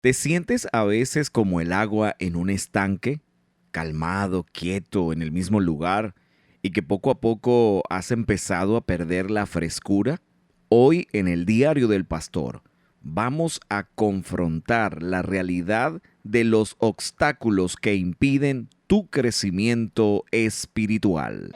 ¿Te sientes a veces como el agua en un estanque, calmado, quieto, en el mismo lugar, y que poco a poco has empezado a perder la frescura? Hoy en el Diario del Pastor vamos a confrontar la realidad de los obstáculos que impiden tu crecimiento espiritual.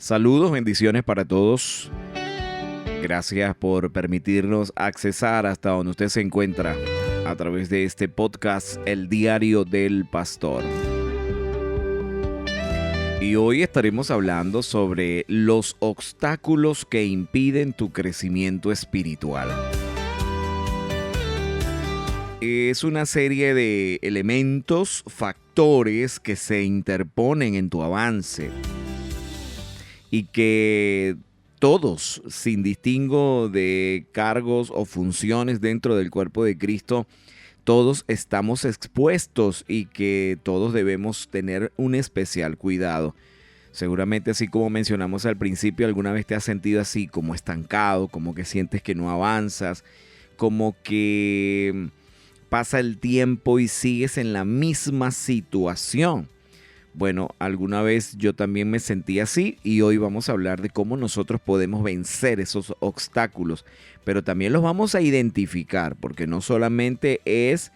Saludos, bendiciones para todos. Gracias por permitirnos accesar hasta donde usted se encuentra a través de este podcast, El Diario del Pastor. Y hoy estaremos hablando sobre los obstáculos que impiden tu crecimiento espiritual. Es una serie de elementos, factores que se interponen en tu avance y que todos, sin distingo de cargos o funciones dentro del cuerpo de Cristo, todos estamos expuestos y que todos debemos tener un especial cuidado. Seguramente, así como mencionamos al principio, alguna vez te has sentido así como estancado, como que sientes que no avanzas, como que pasa el tiempo y sigues en la misma situación. Bueno, alguna vez yo también me sentí así y hoy vamos a hablar de cómo nosotros podemos vencer esos obstáculos, pero también los vamos a identificar, porque no solamente es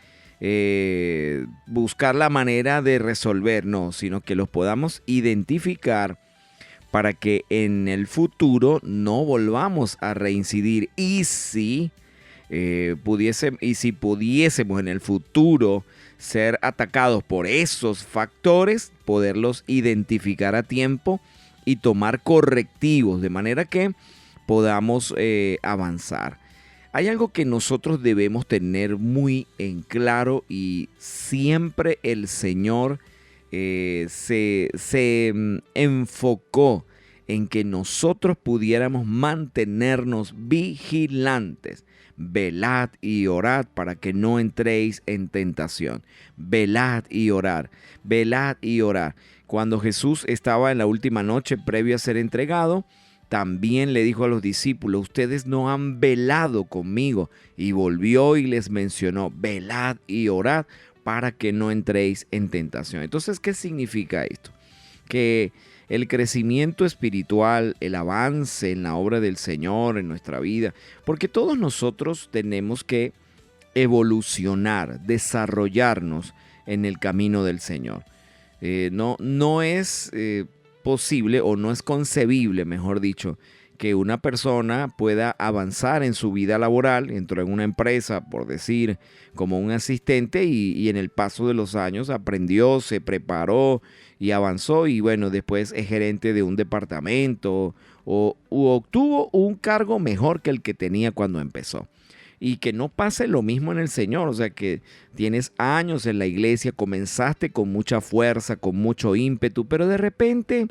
buscar la manera de resolver, no, sino que los podamos identificar para que en el futuro no volvamos a reincidir. Y si pudiésemos en el futuro ser atacados por esos factores, poderlos identificar a tiempo y tomar correctivos de manera que podamos avanzar. Hay algo que nosotros debemos tener muy en claro y siempre el Señor se enfocó en que nosotros pudiéramos mantenernos vigilantes. Velad y orad para que no entréis en tentación. Velad y orar. Velad y orar. Cuando Jesús estaba en la última noche previo a ser entregado, también le dijo a los discípulos: ustedes no han velado conmigo. Y volvió y les mencionó: velad y orad para que no entréis en tentación. Entonces, ¿qué significa esto? Que el crecimiento espiritual, el avance en la obra del Señor, en nuestra vida, porque todos nosotros tenemos que evolucionar, desarrollarnos en el camino del Señor. No es posible, o no es concebible, mejor dicho, que una persona pueda avanzar en su vida laboral, entró en una empresa, por decir, como un asistente y en el paso de los años aprendió, se preparó y avanzó y bueno, después es gerente de un departamento o obtuvo un cargo mejor que el que tenía cuando empezó. Y que no pase lo mismo en el Señor, o sea que tienes años en la iglesia, comenzaste con mucha fuerza, con mucho ímpetu, pero de repente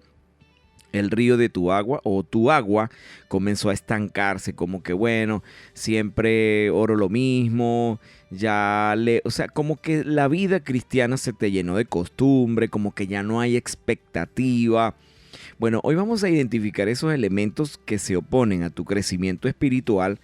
el río de tu agua o tu agua comenzó a estancarse, como que bueno, siempre oro lo mismo, o sea, como que la vida cristiana se te llenó de costumbre, como que ya no hay expectativa. Bueno, hoy vamos a identificar esos elementos que se oponen a tu crecimiento espiritual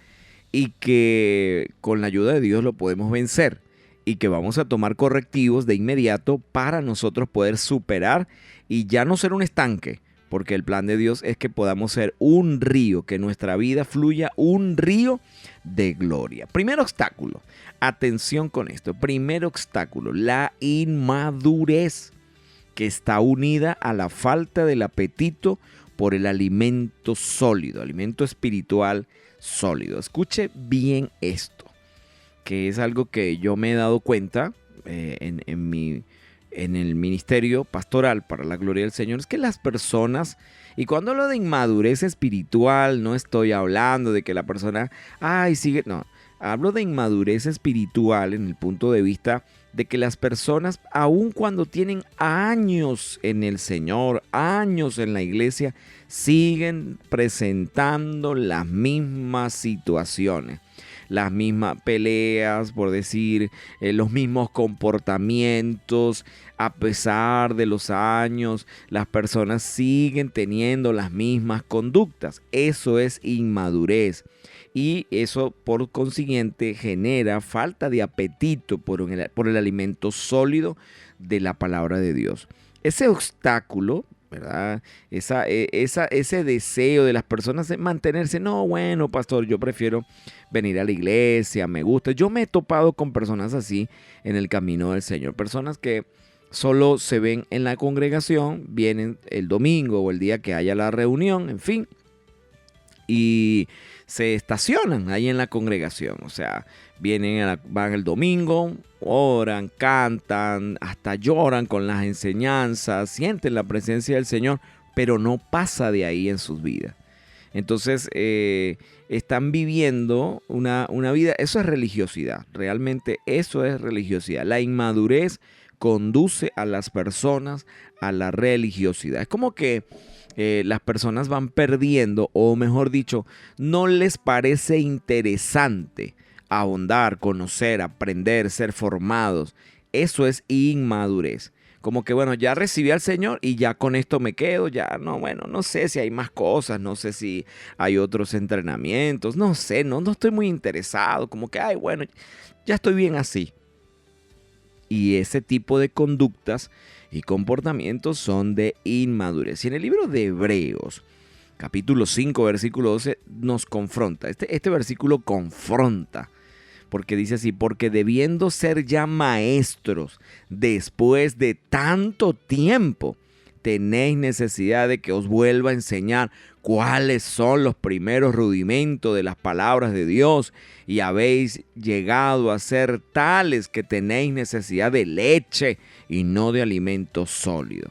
y que con la ayuda de Dios lo podemos vencer y que vamos a tomar correctivos de inmediato para nosotros poder superar y ya no ser un estanque. Porque el plan de Dios es que podamos ser un río, que nuestra vida fluya un río de gloria. Primer obstáculo, atención con esto. Primer obstáculo, la inmadurez, que está unida a la falta del apetito por el alimento sólido, alimento espiritual sólido. Escuche bien esto, que es algo que yo me he dado cuenta en el ministerio pastoral para la gloria del Señor, es que las personas, y cuando hablo de inmadurez espiritual, no estoy hablando de que la persona, sigue, no, hablo de inmadurez espiritual en el punto de vista de que las personas, aun cuando tienen años en el Señor, años en la iglesia, siguen presentando las mismas situaciones. las mismas peleas, por decir, los mismos comportamientos. A pesar de los años, las personas siguen teniendo las mismas conductas. Eso es inmadurez. Y eso, por consiguiente, genera falta de apetito por el alimento sólido de la palabra de Dios. Ese obstáculo, ¿verdad? Ese deseo de las personas de mantenerse, no, bueno, pastor, yo prefiero venir a la iglesia, me gusta. Yo me he topado con personas así en el camino del Señor, personas que solo se ven en la congregación, vienen el domingo o el día que haya la reunión, en fin, y se estacionan ahí en la congregación. O sea, van el domingo, oran, cantan, hasta lloran con las enseñanzas, sienten la presencia del Señor, pero no pasa de ahí en sus vidas. Entonces están viviendo una vida, eso es religiosidad, realmente eso es religiosidad. La inmadurez conduce a las personas a la religiosidad. Es como que las personas van perdiendo, o mejor dicho, no les parece interesante ahondar, conocer, aprender, ser formados. Eso es inmadurez. Como que, bueno, ya recibí al Señor y ya con esto me quedo, ya no, bueno, no sé si hay más cosas, no sé si hay otros entrenamientos, no sé, no estoy muy interesado, como que, ay, bueno, ya estoy bien así. Y ese tipo de conductas y comportamientos son de inmadurez. Y en el libro de Hebreos, capítulo 5, versículo 12, nos confronta. Este versículo confronta, porque dice así: porque debiendo ser ya maestros después de tanto tiempo, tenéis necesidad de que os vuelva a enseñar cuáles son los primeros rudimentos de las palabras de Dios, y habéis llegado a ser tales que tenéis necesidad de leche y no de alimento sólido.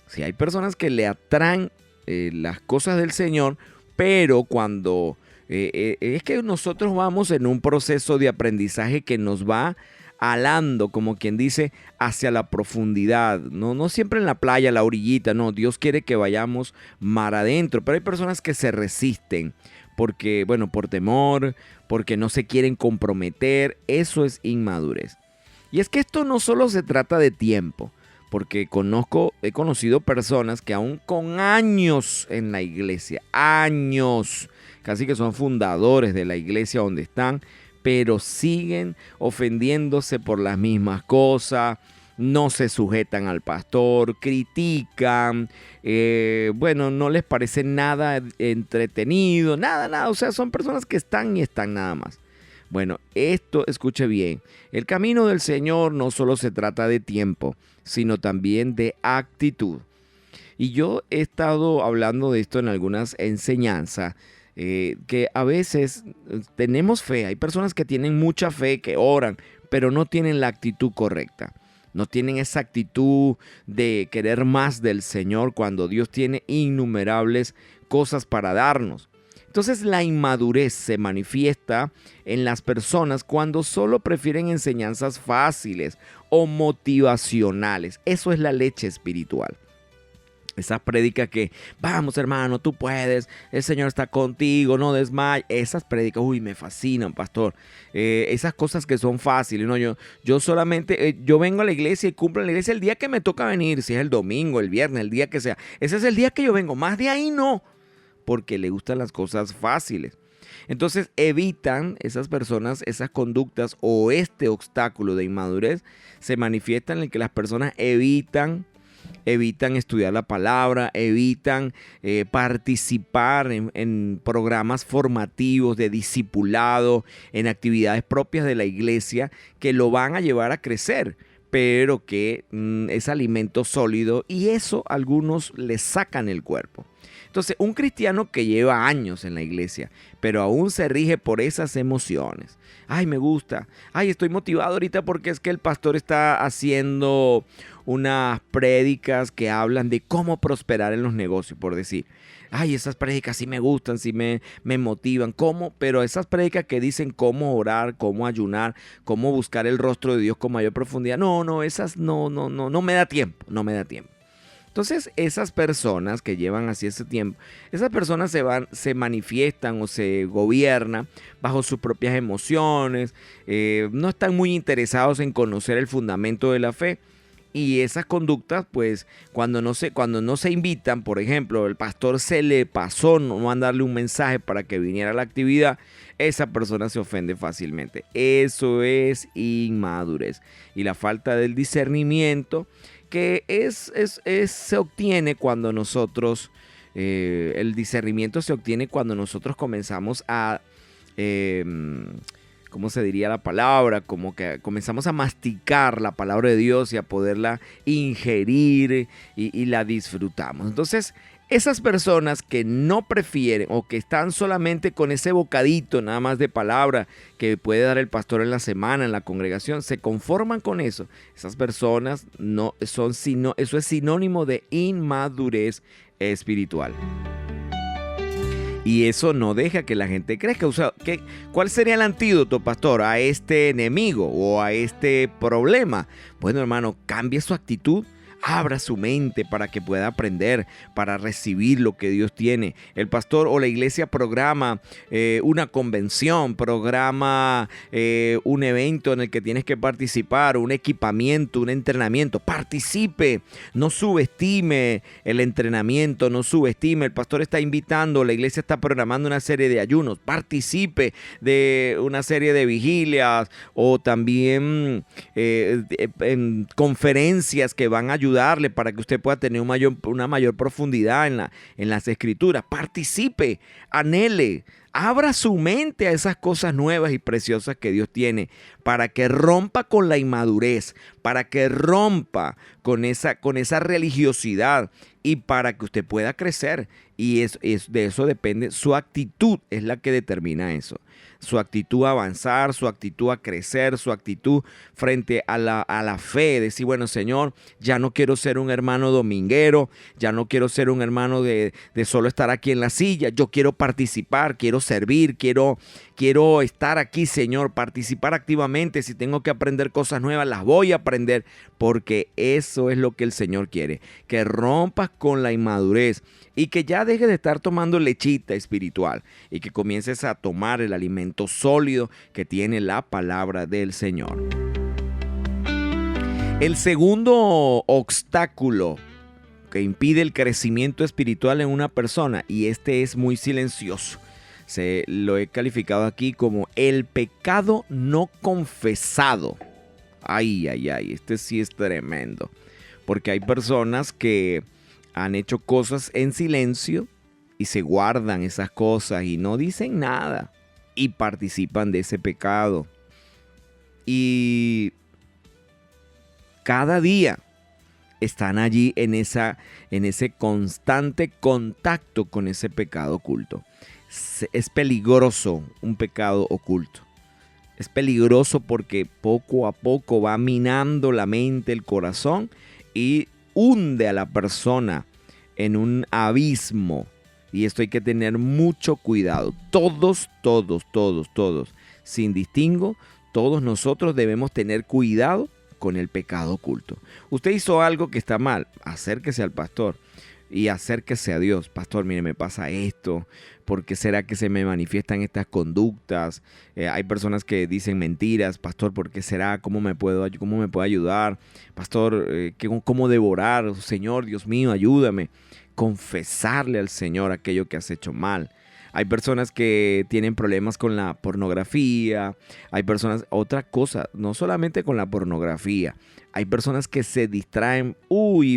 Si hay personas que le atraen las cosas del Señor, pero cuando es que nosotros vamos en un proceso de aprendizaje que nos va alando, como quien dice, hacia la profundidad, no siempre en la playa, la orillita, no, Dios quiere que vayamos mar adentro, pero hay personas que se resisten porque, bueno, por temor, porque no se quieren comprometer. Eso es inmadurez. Y es que esto no solo se trata de tiempo, porque he conocido personas que aún con años en la iglesia, años, casi que son fundadores de la iglesia donde están, pero siguen ofendiéndose por las mismas cosas, no se sujetan al pastor, critican, bueno, no les parece nada entretenido, nada, o sea, son personas que están y están nada más. Bueno, esto, escuche bien, el camino del Señor no solo se trata de tiempo, sino también de actitud. Y yo he estado hablando de esto en algunas enseñanzas, que a veces tenemos fe, hay personas que tienen mucha fe, que oran, pero no tienen la actitud correcta. No tienen esa actitud de querer más del Señor cuando Dios tiene innumerables cosas para darnos. Entonces la inmadurez se manifiesta en las personas cuando solo prefieren enseñanzas fáciles o motivacionales. Eso es la leche espiritual. Esas prédicas que, vamos hermano, tú puedes, el Señor está contigo, no desmayes. Esas prédicas, uy, me fascinan, pastor. Esas cosas que son fáciles, ¿no? Yo solamente, yo vengo a la iglesia y cumplo en la iglesia el día que me toca venir, si es el domingo, el viernes, el día que sea. Ese es el día que yo vengo, más de ahí no, porque le gustan las cosas fáciles. Entonces evitan esas personas, esas conductas, o este obstáculo de inmadurez se manifiesta en el que las personas evitan estudiar la palabra, evitan participar en programas formativos de discipulado, en actividades propias de la iglesia que lo van a llevar a crecer, pero que es alimento sólido, y eso a algunos les sacan el cuerpo. Entonces, un cristiano que lleva años en la iglesia, pero aún se rige por esas emociones. Ay, me gusta. Ay, estoy motivado ahorita porque es que el pastor está haciendo unas prédicas que hablan de cómo prosperar en los negocios, por decir. Ay, esas prédicas sí me gustan, sí me motivan. ¿Cómo? Pero esas prédicas que dicen cómo orar, cómo ayunar, cómo buscar el rostro de Dios con mayor profundidad. No, esas no me da tiempo, no me da tiempo. Entonces, esas personas que llevan así ese tiempo, esas personas se manifiestan o se gobiernan bajo sus propias emociones, no están muy interesados en conocer el fundamento de la fe. Y esas conductas, pues, cuando no se invitan, por ejemplo, el pastor se le pasó no mandarle un mensaje para que viniera a la actividad, esa persona se ofende fácilmente. Eso es inmadurez. Y la falta del discernimiento que se obtiene cuando nosotros, el discernimiento se obtiene cuando nosotros comenzamos a... Eh, ¿cómo se diría la palabra? Como que comenzamos a masticar la palabra de Dios y a poderla ingerir y la disfrutamos. Entonces, esas personas que no prefieren o que están solamente con ese bocadito nada más de palabra que puede dar el pastor en la semana, en la congregación, se conforman con eso. Esas personas eso es sinónimo de inmadurez espiritual. Y eso no deja que la gente crezca. O sea, ¿cuál sería el antídoto, pastor, a este enemigo o a este problema? Bueno, hermano, cambie su actitud. Abra su mente para que pueda aprender, para recibir lo que Dios tiene. El pastor o la iglesia programa una convención, programa un evento en el que tienes que participar, un equipamiento, un entrenamiento. Participe, no subestime el entrenamiento, no subestime. El pastor está invitando, la iglesia está programando una serie de ayunos. Participe de una serie de vigilias o también en conferencias que van a ayudar para que usted pueda tener una mayor profundidad en las escrituras. Participe, anhele, abra su mente a esas cosas nuevas y preciosas que Dios tiene para que rompa con la inmadurez, para que rompa con esa religiosidad y para que usted pueda crecer. Y de eso depende, su actitud es la que determina eso. Su actitud a avanzar, su actitud a crecer, su actitud frente a la fe. Decir, bueno, Señor, ya no quiero ser un hermano dominguero, ya no quiero ser un hermano de solo estar aquí en la silla. Yo quiero participar, quiero servir, quiero estar aquí, Señor, participar activamente. Si tengo que aprender cosas nuevas, las voy a aprender, porque eso es lo que el Señor quiere. Que rompas con la inmadurez y que ya dejes de estar tomando lechita espiritual y que comiences a tomar el alimento sólido que tiene la palabra del Señor. El segundo obstáculo que impide el crecimiento espiritual en una persona, y este es muy silencioso, lo he calificado aquí como el pecado no confesado. Ay, este sí es tremendo, porque hay personas que han hecho cosas en silencio y se guardan esas cosas y no dicen nada y participan de ese pecado. Y cada día están allí en ese constante contacto con ese pecado oculto. Es peligroso un pecado oculto. Es peligroso porque poco a poco va minando la mente, el corazón y hunde a la persona en un abismo. Y esto hay que tener mucho cuidado. Todos, sin distingo, todos nosotros debemos tener cuidado con el pecado oculto. Usted hizo algo que está mal, acérquese al pastor y acérquese a Dios. Pastor, mire, me pasa esto. ¿Por qué será que se me manifiestan estas conductas? Hay personas que dicen mentiras. Pastor, ¿por qué será? ¿Cómo me puede ayudar? Pastor, ¿cómo devorar? Señor, Dios mío, ayúdame. Confesarle al Señor aquello que has hecho mal. Hay personas que tienen problemas con la pornografía. Hay personas, otra cosa, no solamente con la pornografía. Hay personas que se distraen,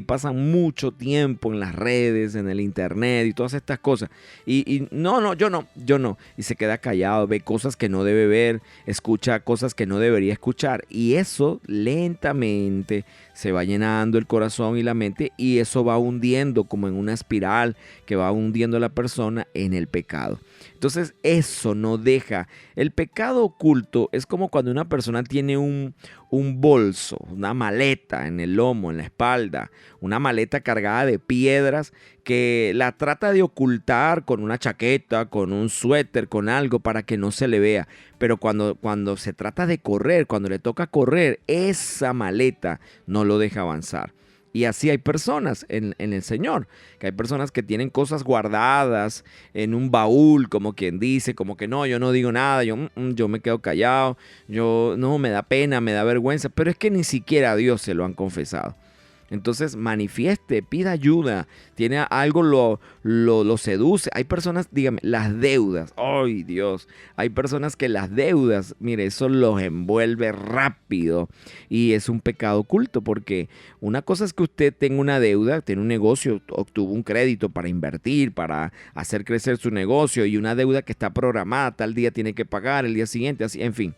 pasan mucho tiempo en las redes, en el internet y todas estas cosas. Y yo no. Y se queda callado, ve cosas que no debe ver, escucha cosas que no debería escuchar. Y eso lentamente se va llenando el corazón y la mente y eso va hundiendo como en una espiral que va hundiendo a la persona en el pecado. Entonces eso no deja. El pecado oculto es como cuando una persona tiene un bolso, una maleta en el lomo, en la espalda, una maleta cargada de piedras que la trata de ocultar con una chaqueta, con un suéter, con algo para que no se le vea. Pero cuando se trata de correr, cuando le toca correr, esa maleta no lo deja avanzar. Y así hay personas en el Señor, que hay personas que tienen cosas guardadas en un baúl, como quien dice, como que no, yo no digo nada, yo me quedo callado, yo no, me da pena, me da vergüenza, pero es que ni siquiera a Dios se lo han confesado. Entonces manifieste, pida ayuda, tiene algo, lo seduce. Hay personas, dígame, las deudas, ¡ay Dios! Hay personas que las deudas, mire, eso los envuelve rápido y es un pecado oculto porque una cosa es que usted tenga una deuda, tiene un negocio, obtuvo un crédito para invertir, para hacer crecer su negocio y una deuda que está programada, tal día tiene que pagar, el día siguiente, así, en fin.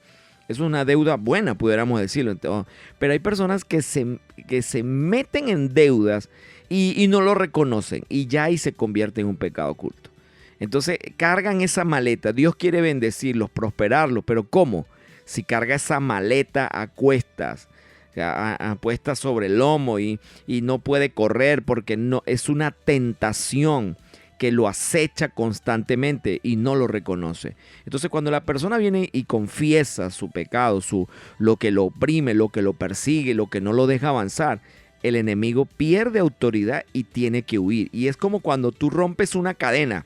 Es una deuda buena, pudiéramos decirlo. Pero hay personas que se meten en deudas y no lo reconocen y ya ahí se convierte en un pecado oculto. Entonces cargan esa maleta. Dios quiere bendecirlos, prosperarlos, pero ¿cómo? Si carga esa maleta a cuestas, puesta sobre el lomo y no puede correr porque no, es una tentación que lo acecha constantemente y no lo reconoce. Entonces cuando la persona viene y confiesa su pecado, lo que lo oprime, lo que lo persigue, lo que no lo deja avanzar, el enemigo pierde autoridad y tiene que huir. Y es como cuando tú rompes una cadena.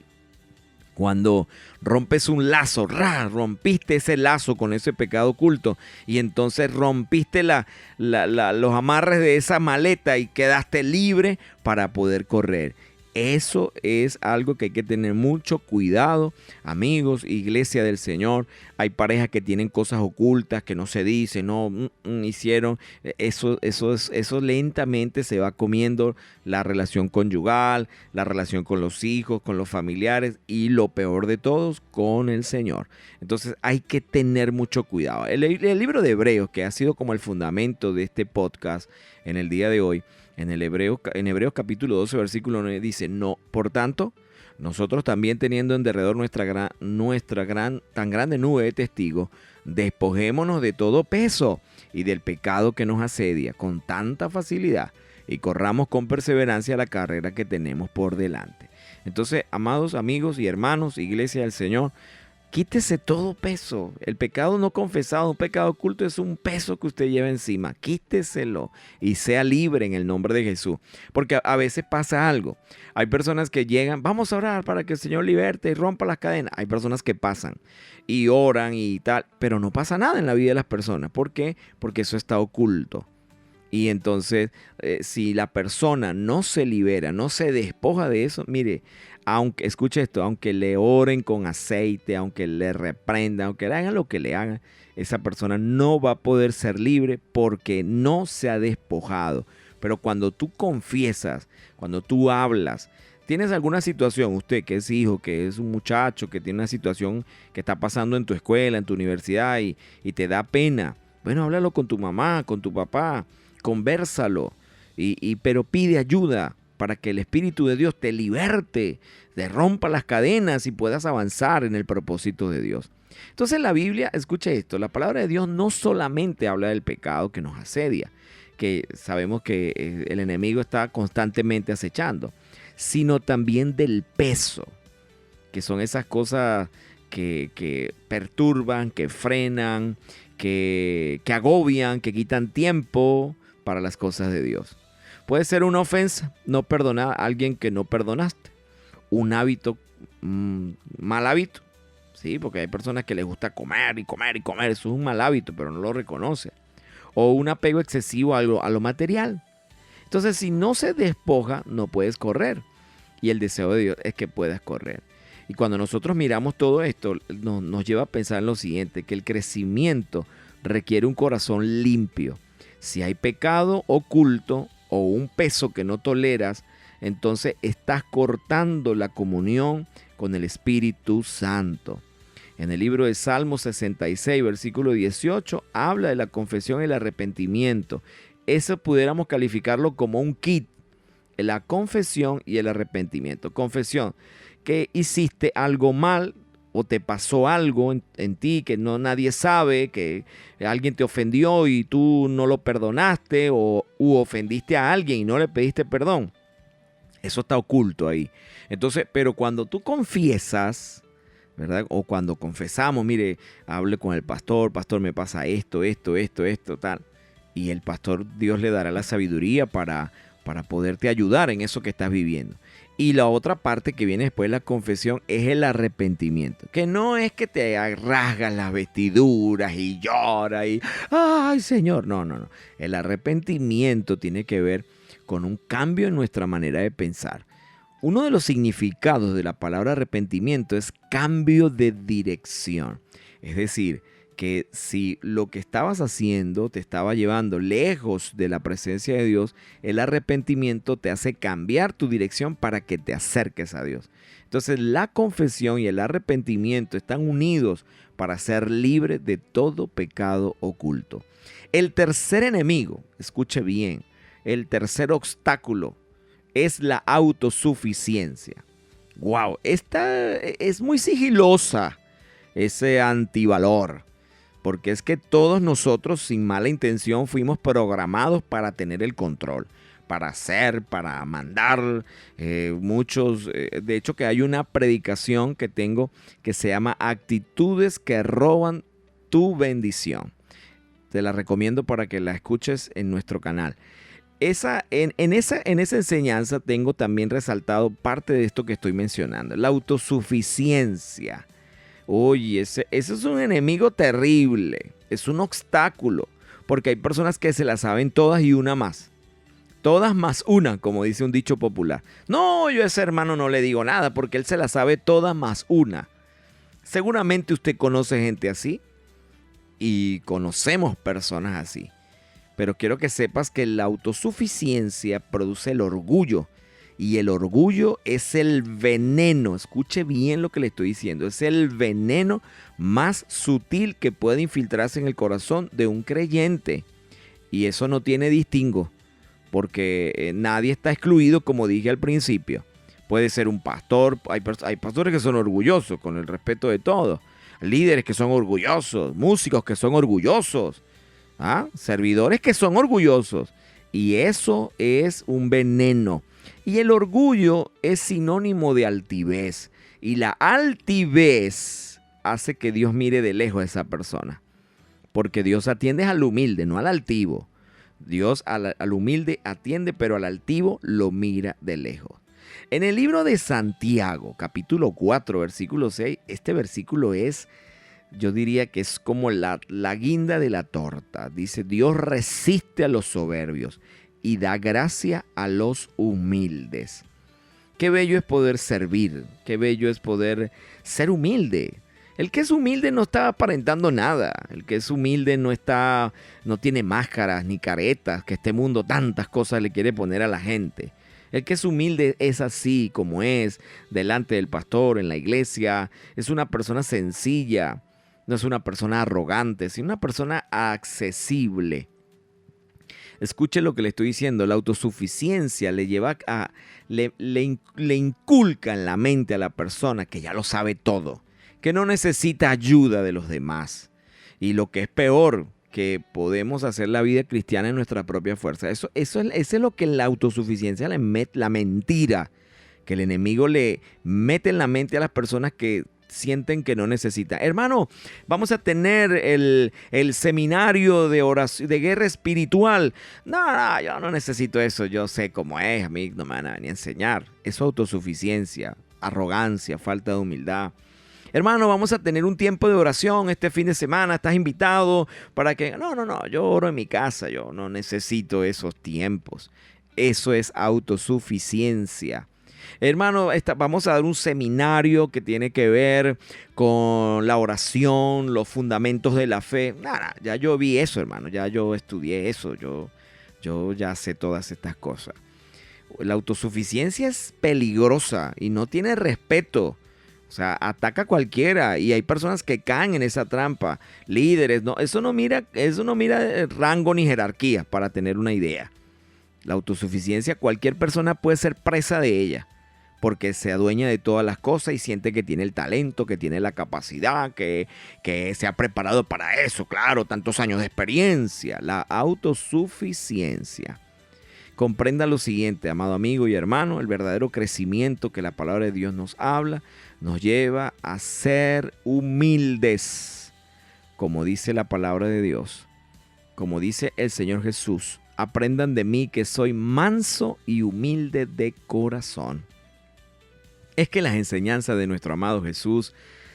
Cuando rompes un lazo, rompiste ese lazo con ese pecado oculto y entonces rompiste los amarres de esa maleta y quedaste libre para poder correr. Eso es algo que hay que tener mucho cuidado, amigos, iglesia del Señor. Hay parejas que tienen cosas ocultas que no se dicen, no hicieron. Eso lentamente se va comiendo la relación conyugal, la relación con los hijos, con los familiares y lo peor de todos, con el Señor. Entonces hay que tener mucho cuidado. El libro de Hebreos, que ha sido como el fundamento de este podcast en el día de hoy, en Hebreos capítulo 12, versículo 9 dice, no, por tanto, nosotros también teniendo en derredor tan grande nube de testigos, despojémonos de todo peso y del pecado que nos asedia con tanta facilidad y corramos con perseverancia la carrera que tenemos por delante. Entonces, amados amigos y hermanos, iglesia del Señor, quítese todo peso. El pecado no confesado, un pecado oculto es un peso que usted lleva encima. Quíteselo y sea libre en el nombre de Jesús. Porque a veces pasa algo. Hay personas que llegan, vamos a orar para que el Señor liberte y rompa las cadenas. Hay personas que pasan y oran y tal, pero no pasa nada en la vida de las personas. ¿Por qué? Porque eso está oculto. Y entonces, si la persona no se libera, no se despoja de eso, mire, escuche esto, aunque le oren con aceite, aunque le reprendan, aunque le hagan lo que le hagan, esa persona no va a poder ser libre porque no se ha despojado. Pero cuando tú confiesas, cuando tú hablas, tienes alguna situación, usted que es hijo, que es un muchacho, que tiene una situación que está pasando en tu escuela, en tu universidad y te da pena, bueno, háblalo con tu mamá, con tu papá, convérsalo, pero pide ayuda para que el Espíritu de Dios te liberte, te rompa las cadenas y puedas avanzar en el propósito de Dios. Entonces la Biblia, escuche esto, la palabra de Dios no solamente habla del pecado que nos asedia, que sabemos que el enemigo está constantemente acechando, sino también del peso, que son esas cosas que perturban, que frenan, que agobian, que quitan tiempo para las cosas de Dios. Puede ser una ofensa, no perdonar a alguien que no perdonaste. Un hábito, mal hábito, ¿sí? Porque hay personas que les gusta comer y comer y comer. Eso es un mal hábito, pero no lo reconoce. O un apego excesivo a lo material. Entonces, si no se despoja, no puedes correr. Y el deseo de Dios es que puedas correr. Y cuando nosotros miramos todo esto, nos lleva a pensar en lo siguiente, que el crecimiento requiere un corazón limpio. Si hay pecado oculto o un peso que no toleras, entonces estás cortando la comunión con el Espíritu Santo. En el libro de Salmo 66, versículo 18, habla de la confesión y el arrepentimiento. Eso pudiéramos calificarlo como un kit, la confesión y el arrepentimiento. Confesión, que hiciste algo mal o te pasó algo en ti que nadie sabe, que alguien te ofendió y tú no lo perdonaste u ofendiste a alguien y no le pediste perdón. Eso está oculto ahí. Entonces, pero cuando tú confiesas, ¿verdad? O cuando confesamos, mire, hable con el pastor, me pasa esto, tal. Y el pastor, Dios le dará la sabiduría para para poderte ayudar en eso que estás viviendo. Y la otra parte que viene después de la confesión es el arrepentimiento. Que no es que te rasgas las vestiduras y lloras y ¡ay, Señor! No, no, no. El arrepentimiento tiene que ver con un cambio en nuestra manera de pensar. Uno de los significados de la palabra arrepentimiento es cambio de dirección. Es decir, que si lo que estabas haciendo te estaba llevando lejos de la presencia de Dios, el arrepentimiento te hace cambiar tu dirección para que te acerques a Dios. Entonces la confesión y el arrepentimiento están unidos para ser libre de todo pecado oculto. El tercer enemigo, escuche bien, el tercer obstáculo es la autosuficiencia. ¡Wow! Esta es muy sigilosa, ese antivalor. Porque es que todos nosotros sin mala intención fuimos programados para tener el control, para hacer, para mandar. De hecho que hay una predicación que tengo que se llama Actitudes que roban tu bendición. Te la recomiendo para que la escuches en nuestro canal. En esa enseñanza tengo también resaltado parte de esto que estoy mencionando, la autosuficiencia. Oye, ese es un enemigo terrible, es un obstáculo, porque hay personas que se la saben todas y una más. Todas más una, como dice un dicho popular. No, yo a ese hermano no le digo nada porque él se la sabe todas más una. Seguramente usted conoce gente así y conocemos personas así. Pero quiero que sepas que la autosuficiencia produce el orgullo. Y el orgullo es el veneno, escuche bien lo que le estoy diciendo, es el veneno más sutil que puede infiltrarse en el corazón de un creyente. Y eso no tiene distingo, porque nadie está excluido, como dije al principio. Puede ser un pastor, hay pastores que son orgullosos, con el respeto de todos, líderes que son orgullosos, músicos que son orgullosos, servidores que son orgullosos. Y eso es un veneno. Y el orgullo es sinónimo de altivez. Y la altivez hace que Dios mire de lejos a esa persona. Porque Dios atiende al humilde, no al altivo. Dios al humilde atiende, pero al altivo lo mira de lejos. En el libro de Santiago, capítulo 4, versículo 6, este versículo es, yo diría que es como la guinda de la torta. Dice, Dios resiste a los soberbios y da gracia a los humildes. Qué bello es poder servir, qué bello es poder ser humilde. El que es humilde no está aparentando nada, el que es humilde no tiene máscaras ni caretas, que este mundo tantas cosas le quiere poner a la gente. El que es humilde es así como es, delante del pastor, en la iglesia, es una persona sencilla, no es una persona arrogante, sino una persona accesible. Escuche lo que le estoy diciendo, la autosuficiencia le inculca en la mente a la persona que ya lo sabe todo, que no necesita ayuda de los demás. Y lo que es peor, que podemos hacer la vida cristiana en nuestra propia fuerza. Eso es lo que la autosuficiencia la mentira que el enemigo le mete en la mente a las personas que sienten que no necesitan. Hermano, vamos a tener el seminario de oración, de guerra espiritual. No, yo no necesito eso. Yo sé cómo es. A mí no me van a venir a enseñar. Eso es autosuficiencia, arrogancia, falta de humildad. Hermano, vamos a tener un tiempo de oración este fin de semana. Estás invitado para que... No, yo oro en mi casa. Yo no necesito esos tiempos. Eso es autosuficiencia. Hermano, vamos a dar un seminario que tiene que ver con la oración, los fundamentos de la fe. Nada, ya yo vi eso, hermano. Ya yo estudié eso. Yo ya sé todas estas cosas. La autosuficiencia es peligrosa y no tiene respeto. O sea, ataca a cualquiera y hay personas que caen en esa trampa. Líderes, no, eso no mira rango ni jerarquía, para tener una idea. La autosuficiencia, cualquier persona puede ser presa de ella, porque se adueña de todas las cosas y siente que tiene el talento, que tiene la capacidad, que se ha preparado para eso, claro, tantos años de experiencia. La autosuficiencia. Comprenda lo siguiente, amado amigo y hermano, el verdadero crecimiento que la palabra de Dios nos habla, nos lleva a ser humildes, como dice la palabra de Dios, como dice el Señor Jesús. aprendan de mí que soy manso y humilde de corazón. Es que las enseñanzas de nuestro amado Jesús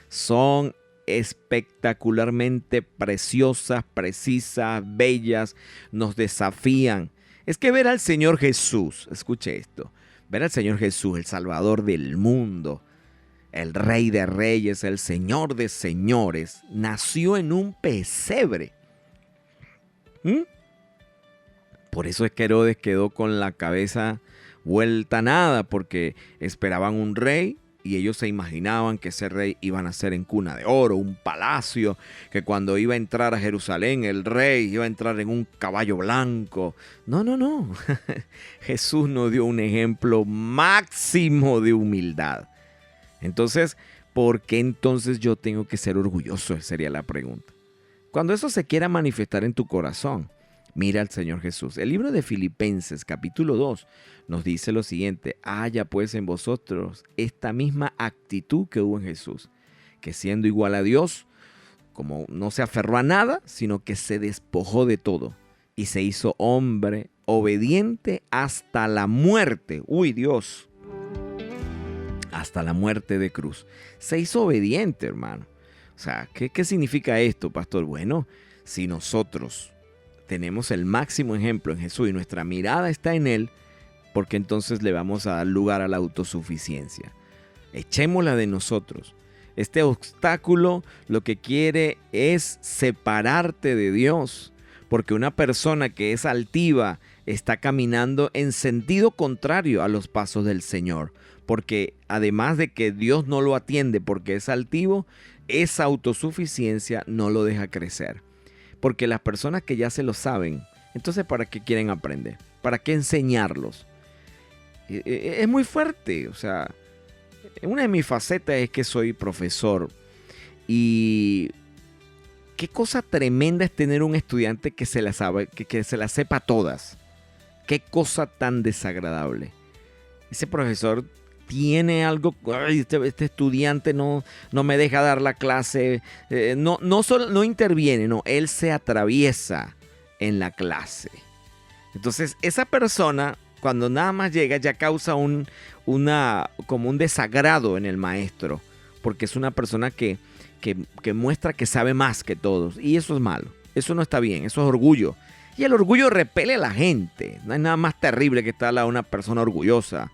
son espectacularmente preciosas, precisas, bellas, nos desafían. Es que ver al Señor Jesús, escuche esto, ver al Señor Jesús, el Salvador del mundo, el Rey de Reyes, el Señor de Señores, nació en un pesebre. Por eso es que Herodes quedó con la cabeza vuelta a nada, porque esperaban un rey y ellos se imaginaban que ese rey iba a nacer en cuna de oro, un palacio, que cuando iba a entrar a Jerusalén el rey iba a entrar en un caballo blanco. No. Jesús nos dio un ejemplo máximo de humildad. Entonces, ¿por qué entonces yo tengo que ser orgulloso? Sería la pregunta. Cuando eso se quiera manifestar en tu corazón, mira al Señor Jesús. El libro de Filipenses, capítulo 2, nos dice lo siguiente: haya pues en vosotros esta misma actitud que hubo en Jesús, que siendo igual a Dios, como no se aferró a nada, sino que se despojó de todo y se hizo hombre, obediente hasta la muerte. ¡Uy, Dios! Hasta la muerte de cruz. Se hizo obediente, hermano. O sea, ¿qué significa esto, pastor? Bueno, si nosotros tenemos el máximo ejemplo en Jesús y nuestra mirada está en Él, porque entonces le vamos a dar lugar a la autosuficiencia. Echémosla de nosotros. Este obstáculo lo que quiere es separarte de Dios, porque una persona que es altiva está caminando en sentido contrario a los pasos del Señor, porque además de que Dios no lo atiende porque es altivo, esa autosuficiencia no lo deja crecer. Porque las personas que ya se lo saben, entonces ¿para qué quieren aprender? ¿Para qué enseñarlos? Es muy fuerte. O sea, una de mis facetas es que soy profesor. Y qué cosa tremenda es tener un estudiante que se la sabe, que se la sepa todas. Qué cosa tan desagradable. Ese profesor tiene algo, este estudiante no me deja dar la clase, no interviene, no, él se atraviesa en la clase. Entonces esa persona, cuando nada más llega, ya causa como un desagrado en el maestro, porque es una persona que muestra que sabe más que todos, y eso es malo, eso no está bien, eso es orgullo, y el orgullo repele a la gente. No hay nada más terrible que estar a una persona orgullosa.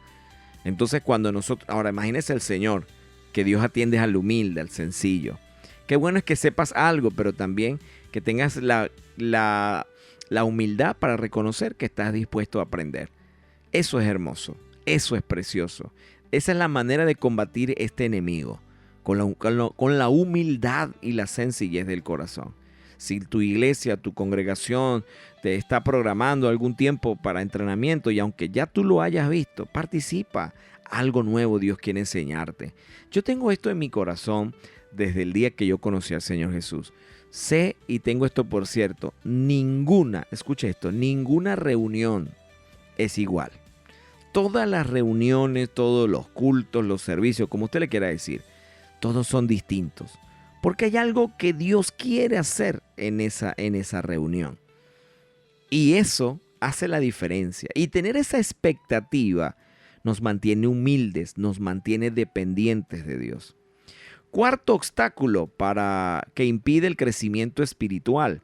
Entonces cuando nosotros, ahora imagínese el Señor, que Dios atiende al humilde, al sencillo. Qué bueno es que sepas algo, pero también que tengas la humildad para reconocer que estás dispuesto a aprender. Eso es hermoso, eso es precioso. Esa es la manera de combatir este enemigo, con la humildad y la sencillez del corazón. Si tu iglesia, tu congregación te está programando algún tiempo para entrenamiento y aunque ya tú lo hayas visto, participa. Algo nuevo Dios quiere enseñarte. Yo tengo esto en mi corazón desde el día que yo conocí al Señor Jesús. Sé y tengo esto por cierto, escuche esto, ninguna reunión es igual. Todas las reuniones, todos los cultos, los servicios, como usted le quiera decir, todos son distintos. Porque hay algo que Dios quiere hacer en esa reunión. Y eso hace la diferencia. Y tener esa expectativa nos mantiene humildes, nos mantiene dependientes de Dios. Cuarto obstáculo que impide el crecimiento espiritual,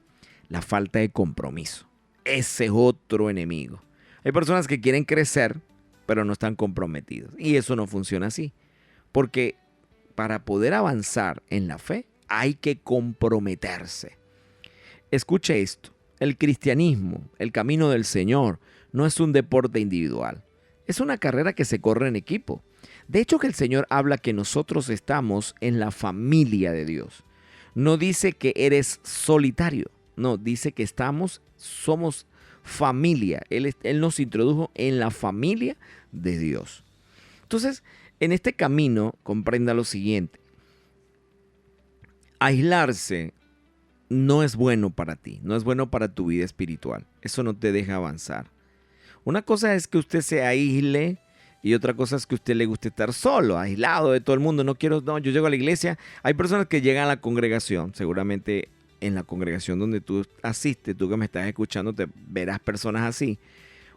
la falta de compromiso. Ese es otro enemigo. Hay personas que quieren crecer, pero no están comprometidos. Y eso no funciona así. Porque para poder avanzar en la fe, hay que comprometerse. Escuche esto. El cristianismo, el camino del Señor, no es un deporte individual. Es una carrera que se corre en equipo. De hecho, que el Señor habla que nosotros estamos en la familia de Dios. No dice que eres solitario. No, dice que somos familia. Él nos introdujo en la familia de Dios. Entonces, en este camino, comprenda lo siguiente. Aislarse no es bueno para ti, no es bueno para tu vida espiritual. Eso no te deja avanzar. Una cosa es que usted se aísle y otra cosa es que a usted le guste estar solo, aislado de todo el mundo. Yo llego a la iglesia, hay personas que llegan a la congregación, seguramente en la congregación donde tú asistes, tú que me estás escuchando, te verás personas así.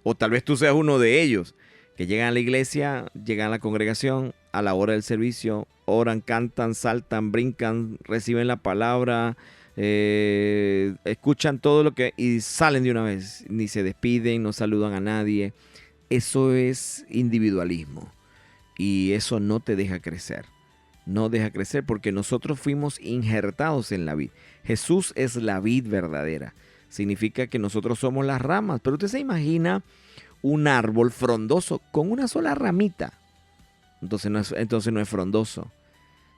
O tal vez tú seas uno de ellos, que llegan a la iglesia, llegan a la congregación, a la hora del servicio, oran, cantan, saltan, brincan, reciben la palabra, escuchan todo lo que y salen de una vez, ni se despiden, no saludan a nadie. Eso es individualismo y eso no te deja crecer. No deja crecer porque nosotros fuimos injertados en la vid. Jesús es la vid verdadera. Significa que nosotros somos las ramas. Pero usted se imagina un árbol frondoso con una sola ramita. Entonces no es frondoso.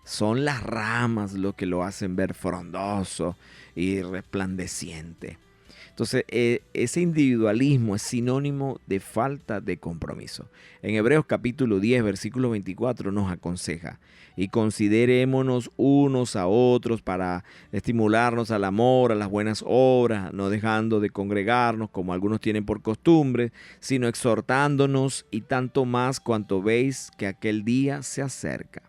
Son las ramas lo que lo hacen ver frondoso y resplandeciente. Entonces, ese individualismo es sinónimo de falta de compromiso. En Hebreos capítulo 10, versículo 24 nos aconseja: y considerémonos unos a otros para estimularnos al amor, a las buenas obras, no dejando de congregarnos como algunos tienen por costumbre, sino exhortándonos, y tanto más cuanto veis que aquel día se acerca.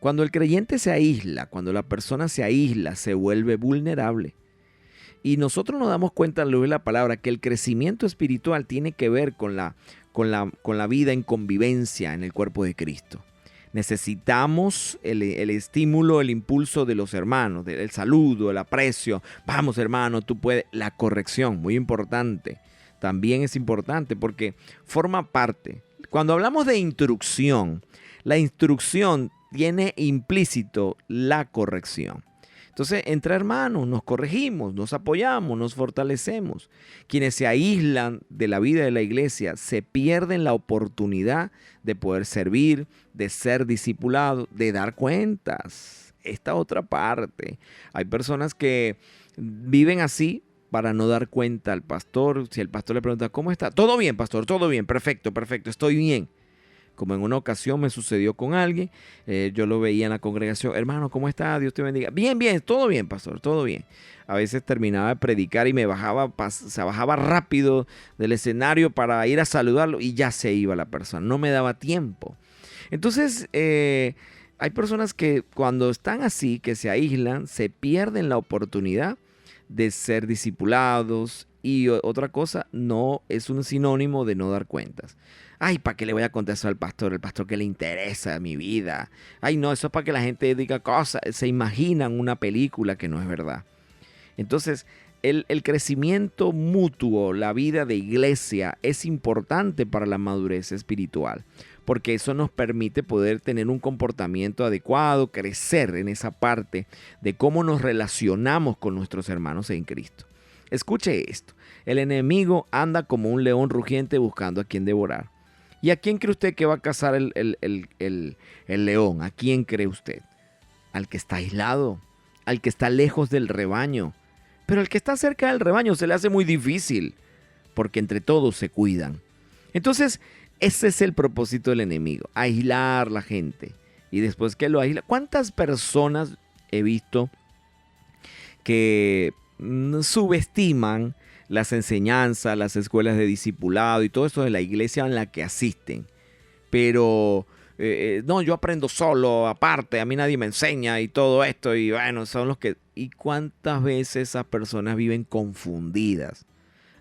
Cuando el creyente se aísla, cuando la persona se aísla, se vuelve vulnerable. Y nosotros nos damos cuenta al leer la palabra que el crecimiento espiritual tiene que ver con la vida en convivencia en el cuerpo de Cristo. Necesitamos el estímulo, el impulso de los hermanos, el saludo, el aprecio. Vamos, hermano, tú puedes. La corrección, muy importante. También es importante porque forma parte. Cuando hablamos de instrucción, la instrucción tiene implícito la corrección. Entonces, entre hermanos nos corregimos, nos apoyamos, nos fortalecemos. Quienes se aíslan de la vida de la iglesia se pierden la oportunidad de poder servir, de ser discipulados, de dar cuentas. Esta otra parte. Hay personas que viven así para no dar cuenta al pastor. Si el pastor le pregunta, ¿cómo está? Todo bien, pastor, todo bien, perfecto, estoy bien. Como en una ocasión me sucedió con alguien, yo lo veía en la congregación: hermano, ¿cómo está? Dios te bendiga. Bien, todo bien, pastor, todo bien. A veces terminaba de predicar y se bajaba rápido del escenario para ir a saludarlo y ya se iba la persona, no me daba tiempo. Entonces, hay personas que cuando están así, que se aíslan, se pierden la oportunidad de ser discipulados. Y otra cosa, no es un sinónimo de no dar cuentas. Ay, ¿para qué le voy a contar eso al pastor? El pastor que le interesa mi vida. Ay, no, eso es para que la gente diga cosas. Se imaginan una película que no es verdad. Entonces, el crecimiento mutuo, la vida de iglesia, es importante para la madurez espiritual. Porque eso nos permite poder tener un comportamiento adecuado, crecer en esa parte de cómo nos relacionamos con nuestros hermanos en Cristo. Escuche esto: el enemigo anda como un león rugiente buscando a quien devorar. ¿Y a quién cree usted que va a cazar el león? ¿A quién cree usted? Al que está aislado, al que está lejos del rebaño. Pero al que está cerca del rebaño se le hace muy difícil, porque entre todos se cuidan. Entonces, ese es el propósito del enemigo: aislar la gente. Y después que lo aísla, ¿cuántas personas he visto que subestiman las enseñanzas, las escuelas de discipulado y todo eso de la iglesia en la que asisten? Pero no, yo aprendo solo, aparte, a mí nadie me enseña y todo esto, y bueno, son los que... ¿Y cuántas veces esas personas viven confundidas?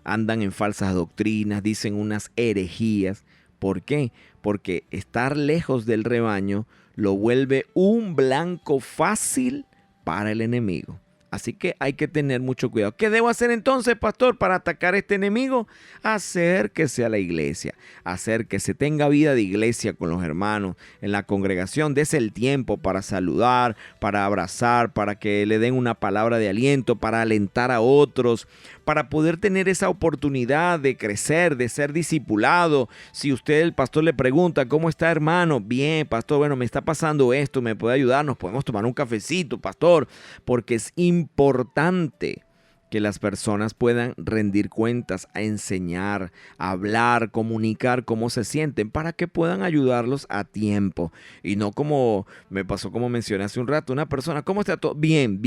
Andan en falsas doctrinas, dicen unas herejías. ¿Por qué? Porque estar lejos del rebaño lo vuelve un blanco fácil para el enemigo. Así que hay que tener mucho cuidado. ¿Qué debo hacer entonces, pastor, para atacar a este enemigo? Acérquese a la iglesia, acérquese, tenga vida de iglesia con los hermanos en la congregación. Dese el tiempo para saludar, para abrazar, para que le den una palabra de aliento, para alentar a otros, para poder tener esa oportunidad de crecer, de ser discipulado. Si usted, el pastor, le pregunta: ¿cómo está, hermano? Bien, pastor, bueno, me está pasando esto, ¿me puede ayudar? Nos podemos tomar un cafecito, pastor, porque es importante que las personas puedan rendir cuentas, a enseñar, a hablar, comunicar cómo se sienten, para que puedan ayudarlos a tiempo. Y no como me pasó, como mencioné hace un rato, una persona: ¿cómo está todo? Bien,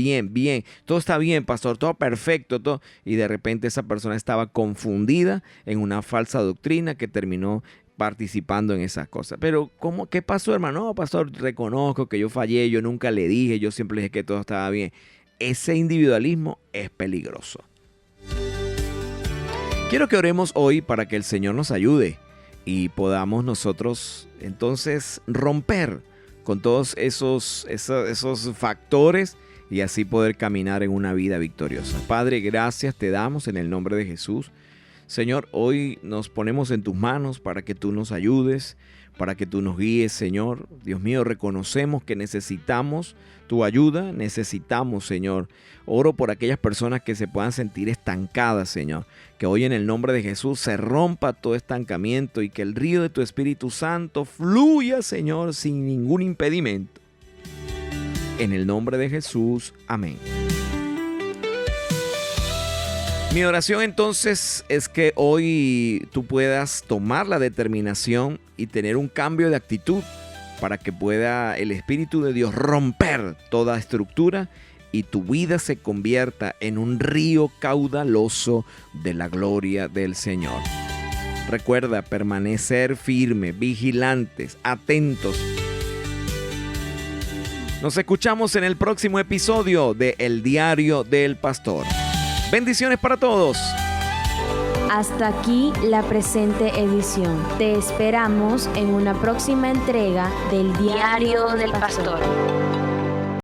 todo está bien, pastor, todo perfecto, todo. Y de repente esa persona estaba confundida en una falsa doctrina que terminó participando en esas cosas. Pero ¿qué pasó, hermano? No, pastor, reconozco que yo fallé, yo nunca le dije, yo siempre le dije que todo estaba bien. ese individualismo es peligroso. Quiero que oremos hoy para que el Señor nos ayude y podamos nosotros entonces romper con todos esos factores y así poder caminar en una vida victoriosa. Padre, gracias te damos en el nombre de Jesús. Señor, hoy nos ponemos en tus manos para que tú nos ayudes, para que tú nos guíes, Señor. Dios mío, reconocemos que necesitamos tu ayuda, necesitamos, Señor. Oro por aquellas personas que se puedan sentir estancadas, Señor. Que hoy en el nombre de Jesús se rompa todo estancamiento y que el río de tu Espíritu Santo fluya, Señor, sin ningún impedimento. En el nombre de Jesús, amén. Mi oración entonces es que hoy tú puedas tomar la determinación y tener un cambio de actitud para que pueda el Espíritu de Dios romper toda estructura y tu vida se convierta en un río caudaloso de la gloria del Señor. Recuerda permanecer firme, vigilantes, atentos. Nos escuchamos en el próximo episodio de El Diario del Pastor. Bendiciones para todos. Hasta aquí la presente edición. Te esperamos en una próxima entrega del Diario del Pastor.